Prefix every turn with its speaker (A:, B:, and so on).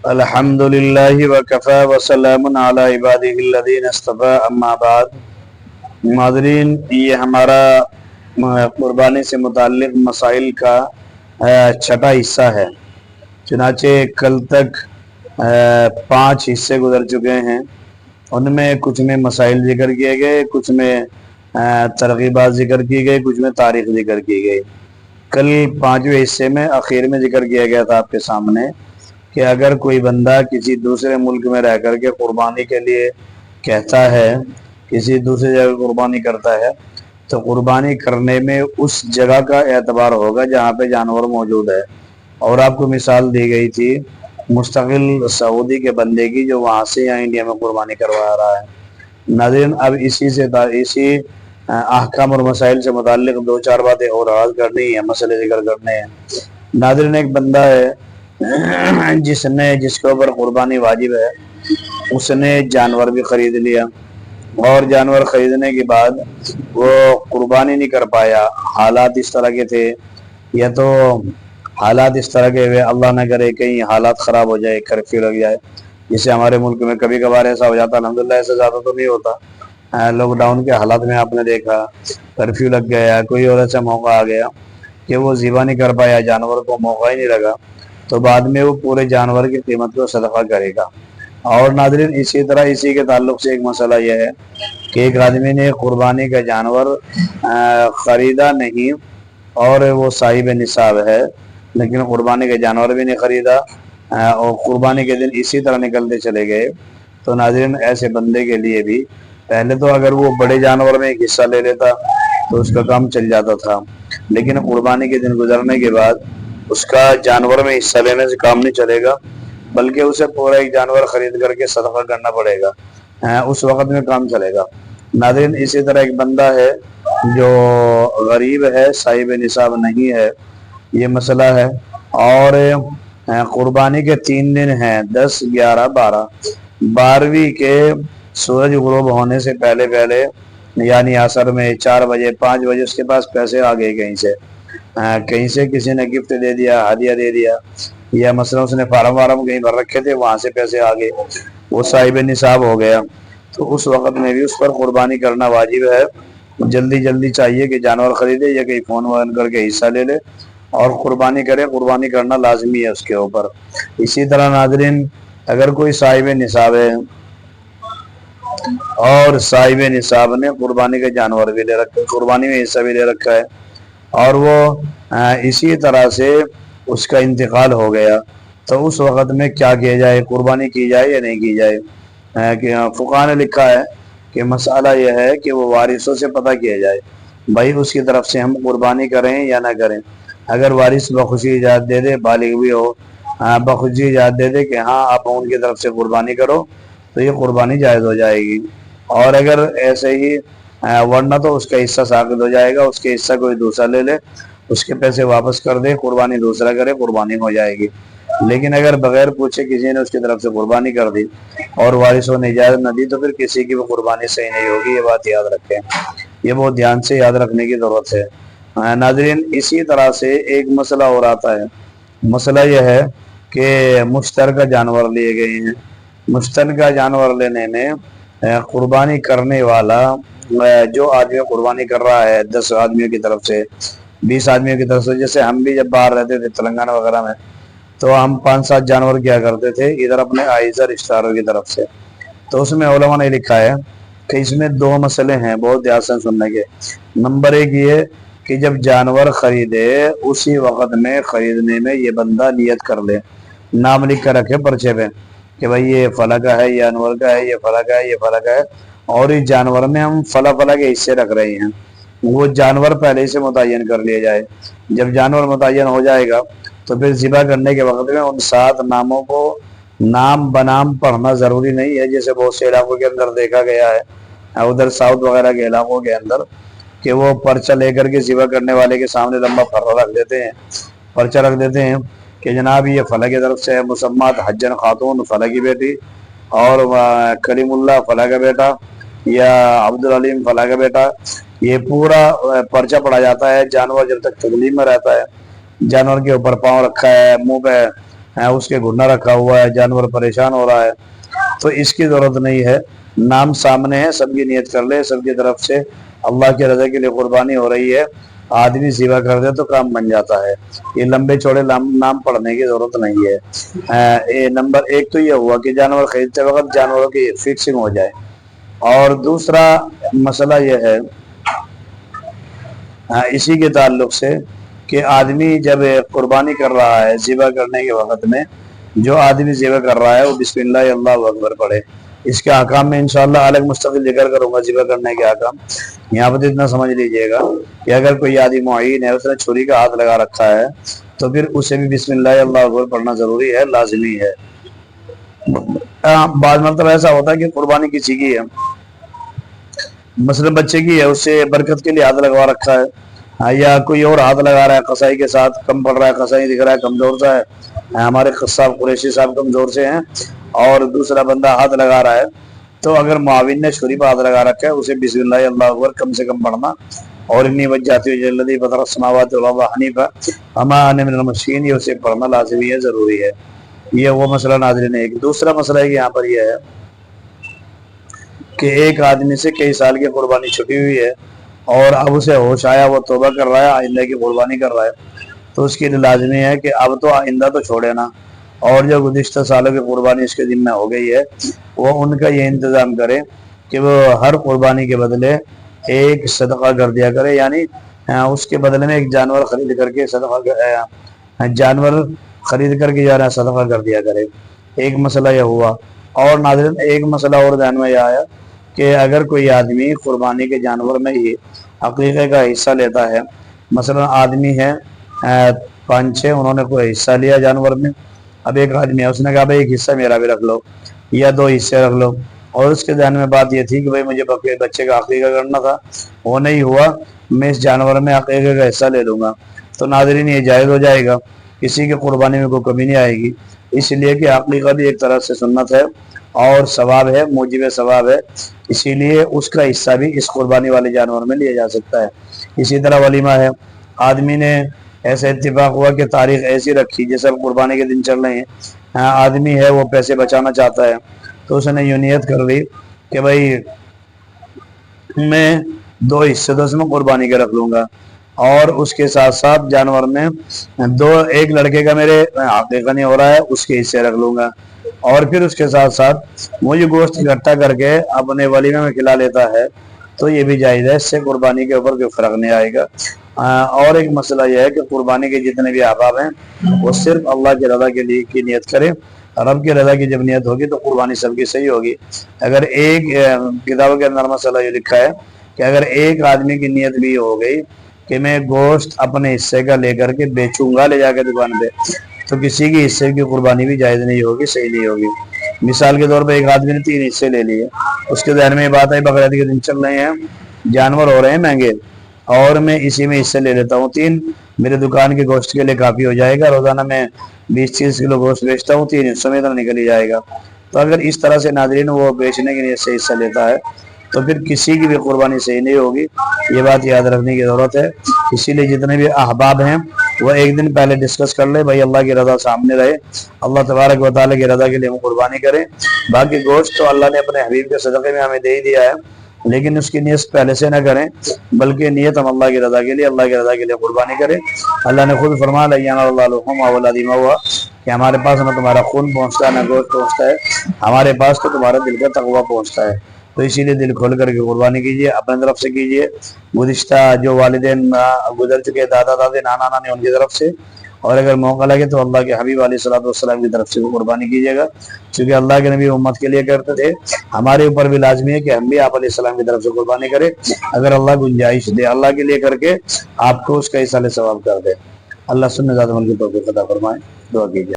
A: الحمد للہ وکفی وسلام علی عبادہ الذین اصطفی اما بعد۔ ناظرین، یہ ہمارا قربانی سے متعلق مسائل کا چھٹا حصہ ہے۔ چنانچہ کل تک 5 حصے گزر چکے ہیں۔ ان میں کچھ میں مسائل ذکر کیے گئے، کچھ میں ترغیبات ذکر کی گئی، کچھ میں تاریخ ذکر کی گئی۔ کل 5ویں حصے میں آخر میں ذکر کیا گیا تھا آپ کے سامنے کہ اگر کوئی بندہ کسی دوسرے ملک میں رہ کر کے قربانی کے لیے کہتا ہے، کسی دوسری جگہ قربانی کرتا ہے، تو قربانی کرنے میں اس جگہ کا اعتبار ہوگا جہاں پہ جانور موجود ہے۔ اور آپ کو مثال دی گئی تھی مستقل سعودی کے بندے کی جو وہاں سے یہاں انڈیا میں قربانی کروا رہا ہے۔ ناظرین، اب اسی احکام اور مسائل سے متعلق 2-4 باتیں اور آغاز کرنی ہیں، مسئلے ذکر کرنے ہیں۔ ناظرین، ایک بندہ ہے جس کے اوپر قربانی واجب ہے، اس نے جانور بھی خرید لیا، اور جانور خریدنے کے بعد وہ قربانی نہیں کر پایا۔ حالات اس طرح کے تھے، یا تو حالات اس طرح کے ہوئے، اللہ نہ کرے کہیں حالات خراب ہو جائے، کرفیو لگ جائے، جسے ہمارے ملک میں کبھی کبھار ایسا ہو جاتا، الحمدللہ ایسا زیادہ تو نہیں ہوتا۔ لاک ڈاؤن کے حالات میں آپ نے دیکھا کرفیو لگ گیا، کوئی اور ایسا موقع آ گیا کہ وہ ذبح نہیں کر پایا، جانور کو موقع ہی نہیں لگا، تو بعد میں وہ پورے جانور کی قیمت کو صدقہ کرے گا۔ اور ناظرین، اسی طرح اسی کے تعلق سے ایک مسئلہ یہ ہے کہ ایک آدمی نے قربانی کا جانور خریدا نہیں، اور وہ صاحب نصاب ہے، لیکن قربانی کا جانور بھی نہیں خریدا، اور قربانی کے دن اسی طرح نکلتے چلے گئے، تو ناظرین ایسے بندے کے لیے بھی پہلے تو اگر وہ بڑے جانور میں ایک حصہ لے لیتا تو اس کا کام چل جاتا تھا، لیکن قربانی کے دن گزرنے کے بعد اس کا جانور میں حصہ لینے سے کام نہیں چلے گا، بلکہ اسے پورا ایک جانور خرید کر کے صدقہ کرنا پڑے گا، اس وقت میں کام چلے گا۔ ناظرین، اسی طرح ایک بندہ ہے جو غریب ہے، صاحب نصاب نہیں ہے، یہ مسئلہ ہے، اور قربانی کے 3 دن ہیں، 10، 11، 12۔ 12ویں کے سورج غروب ہونے سے پہلے یعنی عصر میں 4 بجے 5 بجے اس کے پاس پیسے آ گئے، کہیں سے کسی نے گفٹ دے دیا، ہدیہ دے دیا، یا مثلا اس نے فارم کہیں بھر رکھے تھے، وہاں سے پیسے آ گئے، وہ صاحب نصاب ہو گیا، تو اس وقت میں بھی اس پر قربانی کرنا واجب ہے۔ جلدی چاہیے کہ جانور خریدے یا کہیں فون وغیرہ کر کے حصہ لے لے اور قربانی کرے، قربانی کرنا لازمی ہے اس کے اوپر۔ اسی طرح ناظرین، اگر کوئی صاحب نصاب ہے اور صاحب نصاب نے قربانی کا جانور بھی لے رکھا ہے، قربانی میں حصہ بھی لے رکھا ہے، اور وہ اسی طرح سے اس کا انتقال ہو گیا، تو اس وقت میں کیا کیا جائے، قربانی کی جائے یا نہیں کی جائے؟ فقہاء نے لکھا ہے کہ مسئلہ یہ ہے کہ وہ وارثوں سے پتہ کیا جائے، بھائی اس کی طرف سے ہم قربانی کریں یا نہ کریں۔ اگر وارث بخوشی اجازت دے دے، بالغ بھی ہو، بخوشی اجازت دے دے کہ ہاں آپ ان کی طرف سے قربانی کرو، تو یہ قربانی جائز ہو جائے گی، اور اگر ایسے ہی ورنہ تو اس کا حصہ ساقط ہو جائے گا، اس کے حصہ کوئی دوسرا لے لے، اس کے پیسے واپس کر دے، قربانی دوسرا کرے، قربانی ہو جائے گی۔ لیکن اگر بغیر پوچھے کسی نے اس کی طرف سے قربانی کر دی اور وارثوں نے اجازت نہ دی، تو پھر کسی کی بھی قربانی صحیح نہیں ہوگی، یہ بات یاد رکھیں، یہ بہت دھیان سے یاد رکھنے کی ضرورت ہے۔ ناظرین، اسی طرح سے ایک مسئلہ اور آتا ہے، مسئلہ یہ ہے کہ مشترکہ جانور لیے گئے ہیں۔ مشترکہ جانور لینے میں قربانی کرنے والا جو آدمی قربانی کر رہا ہے 10 آدمیوں کی طرف سے، 20 آدمیوں کی طرف سے، جیسے ہم بھی جب باہر رہتے تھے تلنگانہ وغیرہ میں، تو ہم 5-7 جانور کیا کرتے تھے ادھر اپنے اعزہ رشتہ داروں کی طرف سے، تو اس میں علماء نے لکھا ہے کہ اس میں 2 مسئلے ہیں بہت دھیان سے سننے کے۔ نمبر 1 یہ کہ جب جانور خریدے اسی وقت میں خریدنے میں یہ بندہ نیت کر لے، نام لکھ کر رکھے پرچے پہ کہ بھائی یہ فلاں کا ہے، یہ انور کا ہے، یہ فلاں کا ہے، یہ فلاں کا ہے، اور اس جانور میں ہم فلاں کے حصے رکھ رہے ہیں، وہ جانور پہلے سے متعین کر لیا جائے۔ جب جانور متعین ہو جائے گا تو پھر ذبح کرنے کے وقت میں ان 7 ناموں کو نام بنام پڑھنا ضروری نہیں ہے، جیسے بہت سے علاقوں کے اندر دیکھا گیا ہے، ادھر ساؤتھ وغیرہ کے علاقوں کے اندر، کہ وہ پرچہ لے کر کے ذبح کرنے والے کے سامنے لمبا پرچہ رکھ دیتے ہیں کہ جناب یہ فلاں کی طرف سے مسمات حجن خاتون فلاں کی بیٹی، اور کریم اللہ فلاں کا بیٹا، یا عبدالعلیم فلاں کا بیٹا، یہ پورا پرچہ پڑھا جاتا ہے۔ جانور جب تک تکلیف میں رہتا ہے، جانور کے اوپر پاؤں رکھا ہے، منہ پہ اس کے گھٹنا رکھا ہوا ہے، جانور پریشان ہو رہا ہے، تو اس کی ضرورت نہیں ہے، نام سامنے ہے، سب کی نیت کر لے، سب کی طرف سے اللہ کی رضا کے لیے قربانی ہو رہی ہے، آدمی ذبح کر دے تو کام بن جاتا ہے، یہ لمبے چوڑے نام پڑھنے کی ضرورت نہیں ہے۔ نمبر ایک تو یہ ہوا کہ جانور خریدتے وقت جانوروں کی فکسنگ ہو جائے، اور دوسرا مسئلہ یہ ہے اسی کے تعلق سے کہ آدمی جب قربانی کر رہا ہے ذبح کرنے کے وقت میں، جو آدمی ذبح کر رہا ہے وہ بسم اللہ اللہ اکبر پڑھے۔ اس کے احکام میں انشاءاللہ الگ مستقل ذکر کروں گا ذبح کرنے کے احکام، یہاں پر اتنا سمجھ لیجئے گا کہ اگر کوئی آدمی معین ہے، اس نے چھری کا ہاتھ لگا رکھا ہے، تو پھر اسے بھی بسم اللہ اللہ اکبر پڑھنا ضروری ہے، لازمی ہے۔ بعض مرتبہ ایسا ہوتا ہے کہ قربانی کسی کی ہے، مثلا بچے کی ہے، اسے برکت کے لیے ہاتھ لگوا رکھا ہے، یا کوئی اور ہاتھ لگا رہا ہے قصائی کے ساتھ، کم پڑ رہا ہے، قصائی دکھ رہا ہے کمزور سا ہے، ہمارے قصاب قریشی صاحب کمزور سے ہیں، اور دوسرا بندہ ہاتھ لگا رہا ہے، تو اگر معاون نے چھری پہ ہاتھ لگا رکھا ہے، اسے بسم اللہ اللہ اکبر کم سے کم پڑھنا، اور انی وجہت وجہی الذی فطر السماوات والارض حنیفا وما انا من المشرکین، یہ اسے پڑھنا لازمی ہے، ضروری ہے۔ یہ وہ مسئلہ ناظرین ہے۔ ایک دوسرا مسئلہ ہے کہ یہاں پر یہ ہے کہ ایک آدمی سے کئی سال کی قربانی چھپی ہوئی ہے، اور اب اسے ہوش آیا، وہ توبہ کر رہا ہے، آئندہ کی قربانی کر رہا ہے، تو اس کے لیے لازمی ہے کہ اب تو آئندہ تو چھوڑے نا، اور جو گزشتہ سالوں کی قربانی اس کے ذمہ ہو گئی ہے، وہ ان کا یہ انتظام کرے کہ وہ ہر قربانی کے بدلے ایک صدقہ کر دیا کرے، یعنی اس کے بدلے میں ایک جانور خرید کر کے صدقہ کر دیا کرے۔ ایک مسئلہ یہ ہوا، اور ناظرین ایک مسئلہ اور ذہن میں یہ آیا کہ اگر کوئی آدمی قربانی کے جانور میں ہی عقیقے کا حصہ لیتا ہے، مثلا آدمی ہے 5-6، انہوں نے کوئی حصہ لیا جانور میں، اب ایک آدمی ہے، اس نے کہا بھائی ایک حصہ میرا بھی رکھ لو، یا 2 حصے رکھ لو، اور اس کے ذہن میں بات یہ تھی کہ بھائی مجھے بچے کا عقیقہ کرنا تھا، وہ نہیں ہوا، میں اس جانور میں عقیقے کا حصہ لے لوں گا، تو ناظرین یہ جائز ہو جائے گا، کسی کی قربانی میں کوئی کمی نہیں آئے گی، اس لیے کہ عقیقہ بھی ایک طرح سے سنت ہے اور ثواب ہے، موجب ثواب ہے، اسی لیے اس کا حصہ بھی اس قربانی والے جانور میں لیا جا سکتا ہے۔ اسی طرح ولیمہ ہے، آدمی نے ایسا اتفاق ہوا کہ تاریخ ایسی رکھی جیسے اب قربانی کے دن چل رہے ہیں، آدمی ہے وہ پیسے بچانا چاہتا ہے، تو اس نے یہ نیت کر لی کہ بھائی میں 2 حصے تو اس میں قربانی کے رکھ لوں گا، اور اس کے ساتھ ساتھ جانور میں ایک لڑکے کا میرے عقیقہ نہیں ہو رہا ہے، اس کے حصے رکھ لوں گا، اور پھر اس کے ساتھ ساتھ وہ یہ گوشت اکٹھا کر کے اپنے ولیمے میں کھلا لیتا ہے، تو یہ بھی جائز ہے، اس سے قربانی کے اوپر کوئی فرق نہیں آئے گا۔ اور ایک مسئلہ یہ ہے کہ قربانی کے جتنے بھی احباب ہیں وہ صرف اللہ کی رضا کے لیے کی نیت کرے، رب کی رضا کی جب نیت ہوگی تو قربانی سب کی صحیح ہوگی۔ اگر ایک کتابوں کے اندر مسئلہ یہ لکھا ہے کہ اگر ایک آدمی کی نیت بھی ہو گئی کہ میں گوشت اپنے حصے کا لے کر کے بیچوں گا لے جا کے دکان پہ، تو کسی کی حصے کی قربانی بھی جائز نہیں ہوگی، صحیح نہیں ہوگی۔ مثال کے طور پہ ایک آدمی نے 3 حصے لے لیے، اس کے ذہن میں یہ بات ہے بقرعید کے دن چل رہے ہیں، جانور ہو رہے ہیں مہنگے، اور میں اسی میں حصے لے لیتا ہوں 3، میرے دکان کے گوشت کے لیے کافی ہو جائے گا، روزانہ میں 20-30 کلو گوشت بیچتا ہوں، 3 حصوں میں اتنا نکل ہی جائے گا۔ تو اگر اس طرح سے ناظرین وہ بیچنے کے لیے سے حصہ لیتا ہے تو پھر کسی کی بھی قربانی صحیح نہیں ہوگی، یہ بات یاد رکھنے کی ضرورت ہے۔ اسی لیے جتنے بھی احباب ہیں وہ ایک دن پہلے ڈسکس کر لے، بھائی اللہ کی رضا سامنے رہے، اللہ تبارک و تعالیٰ کی رضا کے لیے ہم قربانی کریں، باقی گوشت تو اللہ نے اپنے حبیب کے صدقے میں ہمیں دے ہی دیا ہے، لیکن اس کی نیت پہلے سے نہ کریں، بلکہ نیت ہم اللہ کی رضا کے لیے، اللہ کی رضا کے لیے قربانی کریں۔ اللہ نے خود فرمایا لَن اللَّهَ لُحُومُهَا وَلَا دِمَاؤُهَا، کہ ہمارے پاس نہ تمہارا خون پہنچتا ہے نہ گوشت پہنچتا ہے، ہمارے پاس تو تمہارا دل کا تقویٰ پہنچتا ہے، تو اسی لیے دل کھول کر کے قربانی کیجئے، اپنے طرف سے کیجئے، گزشتہ جو والدین گزر چکے، دادا دادی نانا نانی، ان کی طرف سے، اور اگر موقع لگے تو اللہ کے حبیب علیہ الصلوۃ والسلام کی طرف سے وہ قربانی کیجیے گا، کیونکہ اللہ کے نبی امت کے لیے کرتے تھے، ہمارے اوپر بھی لازمی ہے کہ ہم بھی آپ علیہ السلام کی طرف سے قربانی کریں، اگر اللہ گنجائش دے، اللہ کے لیے کر کے آپ کو اس کا ایصال ثواب کر دے۔ اللہ سننے ذات عمل کی توفیق عطا فرمائے، دعا کیجیے۔